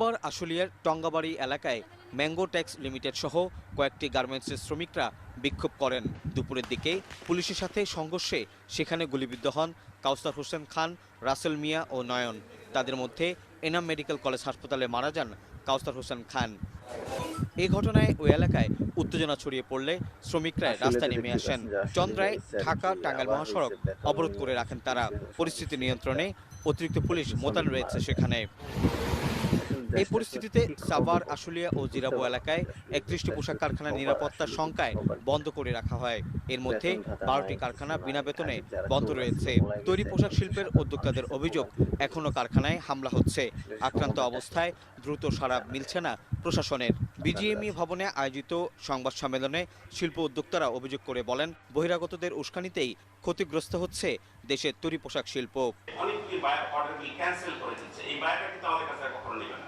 সাভার আশুলিয়ার টঙ্গাবাড়ি এলাকায় mango tax limited সহ কয়েকটি গার্মেন্টসের শ্রমিকরা বিক্ষোভ করেন। দুপুরের দিকে পুলিশের সাথে সংঘর্ষে সেখানে গুলিবিদ্ধ হন কাউসার হোসেন খান, রাসেল মিয়া ও নয়ন। তাদের মধ্যে এনাম মেডিকেল কলেজ হাসপাতালে মারা যান কাউসার হোসেন খান। এই ঘটনায় ওই এলাকায় উত্তেজনা ছড়িয়ে পড়লে শ্রমিকরা রাস্তায় নেমে আসেন। চন্দ্রায় ঢাকা টাঙ্গাইল মহাসড়ক অবরোধ করে রাখেন তারা। পরিস্থিতি নিয়ন্ত্রণে অতিরিক্ত পুলিশ মোতায়েন রয়েছে সেখানে। এই পরিস্থিতিতে সাভার, আশুলিয়া ও জিরাবো এলাকায় ৩১টি পোশাক কারখানার নিরাপত্তার শঙ্কায় বন্ধ করে রাখা হয়। এর মধ্যে ১২টি কারখানা বিনা বেতনে বন্ধ রয়েছে। তৈরি পোশাক শিল্পের উদ্যোক্তাদের অভিযোগ, এখনো কারখানায় হামলা হচ্ছে। আক্রান্ত অবস্থায় দ্রুত সাড়া মিলছে না প্রশাসনের। বিজিএমই ভবনে আয়োজিত সংবাদ সম্মেলনে শিল্প উদ্যোক্তারা অভিযোগ করে বলেন, বহিরাগতদের উস্কানিতেই ক্ষতিগ্রস্ত হচ্ছে দেশের তৈরি পোশাক শিল্প। অনেকগুলি বায়ার অর্ডারগুলি ক্যান্সেল করে দিচ্ছে। এই বায়ারটা কিন্তু আমাদের কাছে কখনো নেবে না।